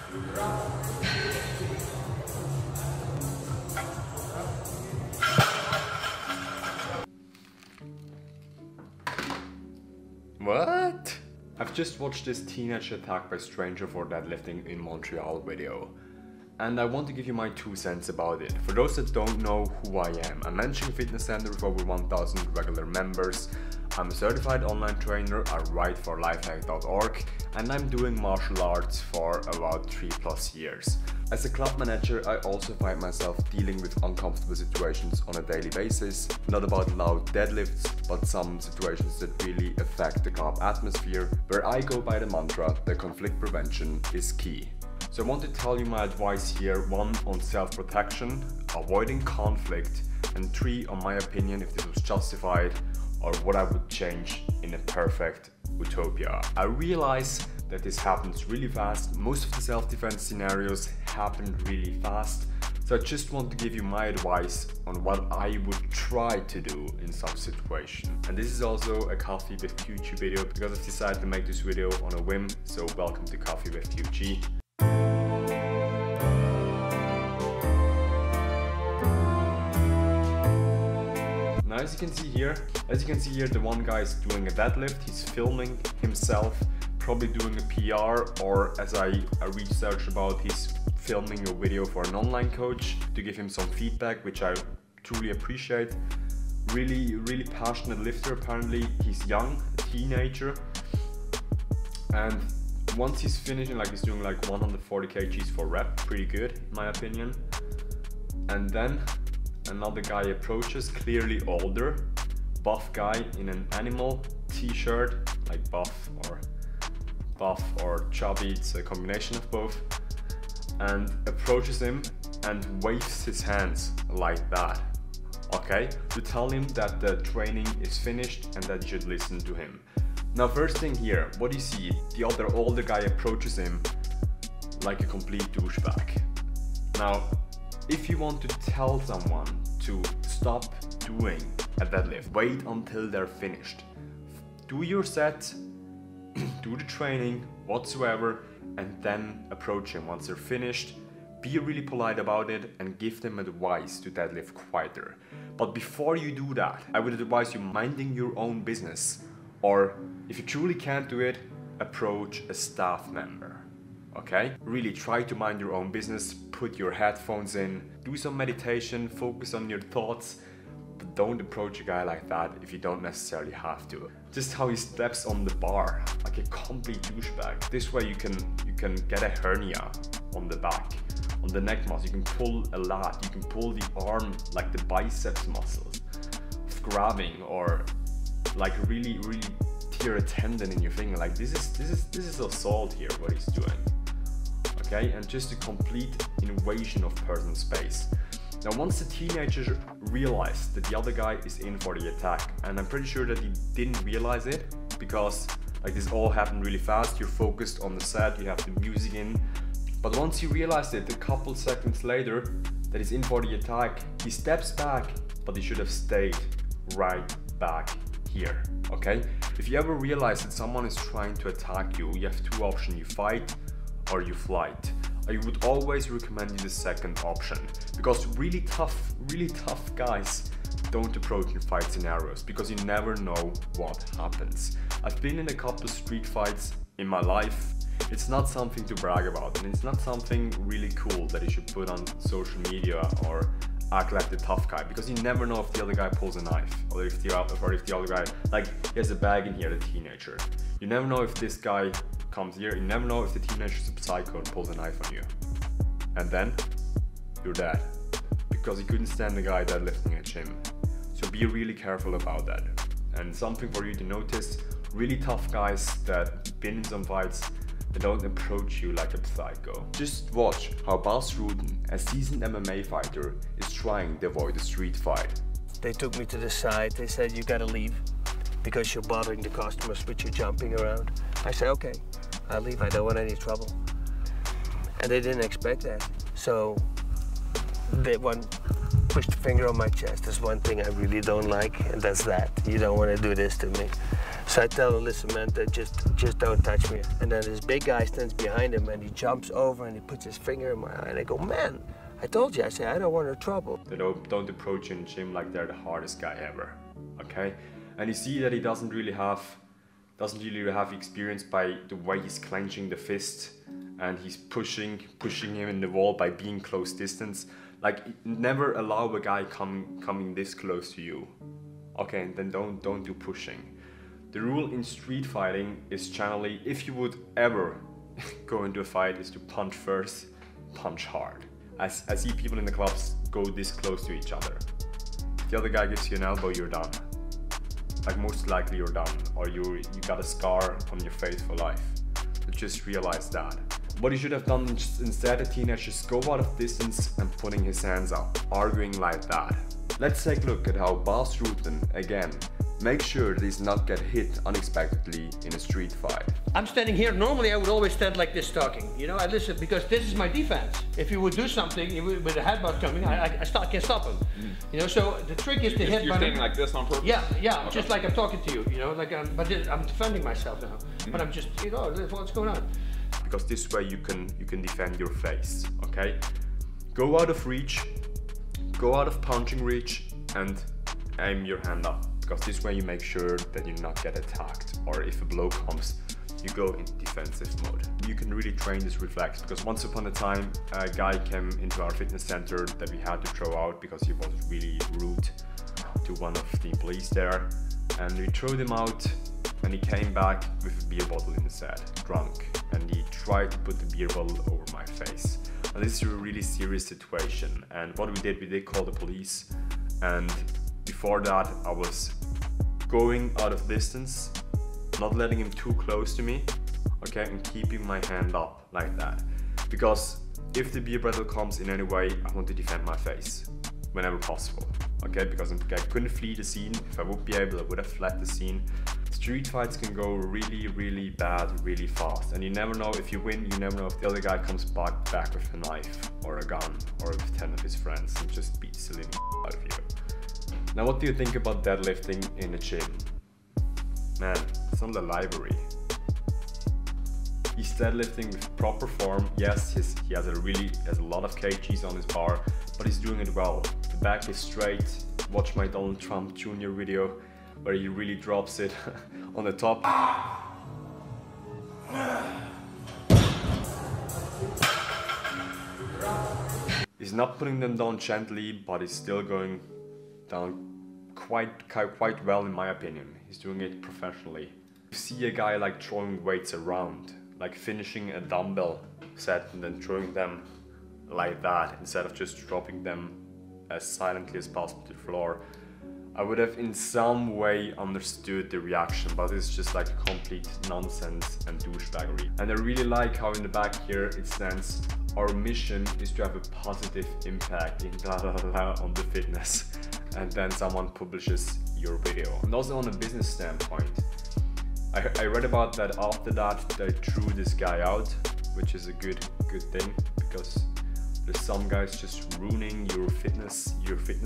What? I've just watched this teenage attack by stranger for deadlifting in Montreal video. And I want to give you my 2 cents about it. For those that don't know who I am, I'm managing a fitness center with over 1,000 regular members. I'm a certified online trainer, I write for lifehack.org, and I'm doing martial arts for about 3+ years. As a club manager, I also find myself dealing with uncomfortable situations on a daily basis. Not about loud deadlifts, but some situations that really affect the club atmosphere, where I go by the mantra that conflict prevention is key. So I want to tell you my advice here, 1 on self-protection, avoiding conflict, and 3 on my opinion if this was justified or what I would change in a perfect utopia. I realize that this happens really fast. Most of the self-defense scenarios happen really fast. So I just want to give you my advice on what I would try to do in such situation. And this is also a Coffee with QG video because I've decided to make this video on a whim. So welcome to Coffee with QG. Now as you can see here, the one guy is doing a deadlift. He's filming himself, probably doing a PR, or as I researched about, he's filming a video for an online coach to give him some feedback, which I truly appreciate. Really passionate lifter apparently. He's young, a teenager, and once he's finishing, like he's doing like 140 kgs for rep, pretty good in my opinion. And then another guy approaches, clearly older, buff guy in an animal t-shirt, like buff or chubby, it's a combination of both, and approaches him and waves his hands like that, okay, to tell him that the training is finished and that you should listen to him. Now first thing here, what do you see? The other older guy approaches him like a complete douchebag. Now if you want to tell someone to stop doing a deadlift, wait until they're finished. Do your set, do the training whatsoever, and then approach him once they're finished. Be really polite about it and give them advice to deadlift quieter. But before you do that, I would advise you minding your own business, or if you truly can't do it, approach a staff member. Okay? Really try to mind your own business, put your headphones in, do some meditation, focus on your thoughts, but don't approach a guy like that if you don't necessarily have to. Just how he steps on the bar, like a complete douchebag. This way you can get a hernia on the back, on the neck muscle. You can pull a lat, you can pull the arm, like the biceps muscles of grabbing, or like really tear a tendon in your finger. Like this is assault here, what he's doing. Okay, and just a complete invasion of personal space. Now once the teenager realized that the other guy is in for the attack, and I'm pretty sure that he didn't realize it because like this all happened really fast, you're focused on the set, you have the music in, but once he realized it a couple seconds later that he's in for the attack, he steps back, but he should have stayed right back here, okay? If you ever realize that someone is trying to attack you, you have 2 options, you fight or you flight. I would always recommend you the second option, because really tough guys don't approach in fight scenarios because you never know what happens. I've been in a couple of street fights in my life. It's not something to brag about, and it's not something really cool that you should put on social media or act like the tough guy, because you never know if the other guy pulls a knife, or if the other guy, like, he has a bag in here, the teenager. You never know if this guy comes here, you never know if the teenager's a psycho and pulls a knife on you. And then, you're dead. Because he couldn't stand the guy deadlifting at gym. So be really careful about that. And something for you to notice, really tough guys that been in some fights, they don't approach you like a psycho. Just watch how Bas Rutten, a seasoned MMA fighter, is trying to avoid a street fight. They took me to the side, they said, you gotta leave because you're bothering the customers with your jumping around. I said, okay, I'll leave, I don't want any trouble. And they didn't expect that. So they pushed a finger on my chest. There's one thing I really don't like, and that's that. You don't want to do this to me. So I tell him, listen man, just don't touch me. And then this big guy stands behind him and he jumps over and he puts his finger in my eye and I go, man, I told you, I say, I don't want no trouble. They don't approach you in the gym like they're the hardest guy ever, okay? And you see that he doesn't really have experience by the way he's clenching the fist and he's pushing him in the wall by being close distance. Like, never allow a guy coming this close to you, okay? And then don't do pushing. The rule in street fighting is generally, if you would ever go into a fight, is to punch first, punch hard. I see people in the clubs go this close to each other. If the other guy gives you an elbow, you're done. Like, most likely you're done, or you got a scar on your face for life. So just realize that. What he should have done instead, a teenager, just go out of distance and putting his hands up, arguing like that. Let's take a look at how Bas Rutten, again, make sure that he's not get hit unexpectedly in a street fight. I'm standing here. Normally I would always stand like this talking. You know, I listen because this is my defense. If you would do something with a headbutt coming, I can't stop him. You know, so the trick is to headbutt. You're standing like this on purpose? Yeah, okay. Just like I'm talking to you. You know, like I'm defending myself now. But I'm just, you know, what's going on? Because this way you can defend your face, okay? Go out of reach, go out of punching reach, and aim your hand up. Because this way you make sure that you not get attacked, or if a blow comes, you go in defensive mode. You can really train this reflex, because once upon a time a guy came into our fitness center that we had to throw out because he was really rude to one of the employees there, and we threw him out and he came back with a beer bottle in his head, drunk, and he tried to put the beer bottle over my face. And this is a really serious situation, and what we did call the police, and before that I was going out of distance, not letting him too close to me, okay, and keeping my hand up like that. Because if the beer bottle comes in any way, I want to defend my face whenever possible, okay, because I couldn't flee the scene. If I would be able, I would have fled the scene. Street fights can go really, really bad, really fast, and you never know if you win, you never know if the other guy comes back with a knife or a gun or with 10 of his friends and just beats the living out of you. Now, what do you think about deadlifting in a gym? Man, it's not a library. He's deadlifting with proper form. Yes, he has a lot of kgs on his bar, but he's doing it well. The back is straight. Watch my Donald Trump Jr. video where he really drops it on the top. He's not putting them down gently, but he's still going down quite well, in my opinion. He's doing it professionally. You see a guy like throwing weights around, like finishing a dumbbell set and then throwing them like that instead of just dropping them as silently as possible to the floor. I would have in some way understood the reaction, but it's just like complete nonsense and douchebaggery. And I really like how in the back here it stands, our mission is to have a positive impact in on the fitness. And then someone publishes your video. And also on a business standpoint, I read about that after that they threw this guy out, which is a good thing, because there's some guys just ruining your fitness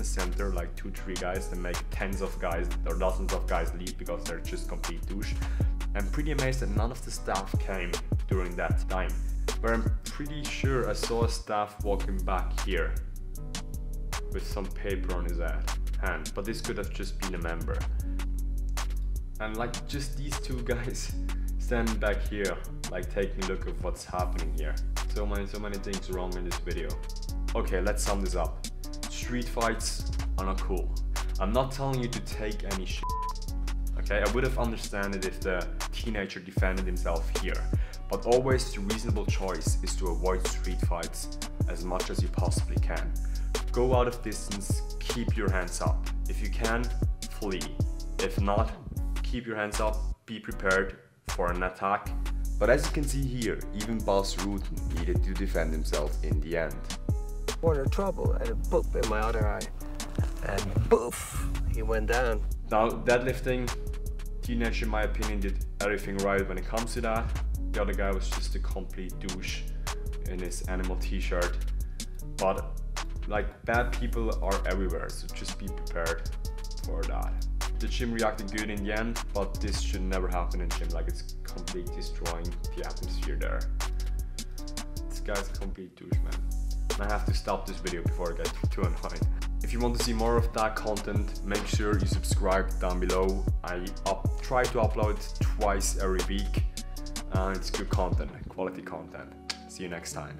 center, like 2-3 guys that make tens of guys or dozens of guys leave because they're just complete douche. I'm pretty amazed that none of the staff came during that time, where I'm pretty sure I saw a staff walking back here with some paper on his hand, but this could have just been a member. And like just these two guys standing back here, like taking a look at what's happening here. So many things wrong in this video. Okay, let's sum this up. Street fights are not cool. I'm not telling you to take any shit. Okay, I would have understood it if the teenager defended himself here. But always the reasonable choice is to avoid street fights as much as you possibly can. Go out of distance, keep your hands up. If you can, flee. If not, keep your hands up, be prepared for an attack. But as you can see here, even Bas Rutten needed to defend himself in the end. More in trouble, and a boop in my other eye. And poof, he went down. Now, deadlifting, teenager in my opinion did everything right when it comes to that. The other guy was just a complete douche in his animal t-shirt. But like, bad people are everywhere, so just be prepared for that. the gym reacted good in the end, but this should never happen in gym. Like, it's completely destroying the atmosphere there. This guy's a complete douche, man. And I have to stop this video before I get too annoyed. If you want to see more of that content, make sure you subscribe down below. I try to upload twice every week. It's good content, quality content. See you next time.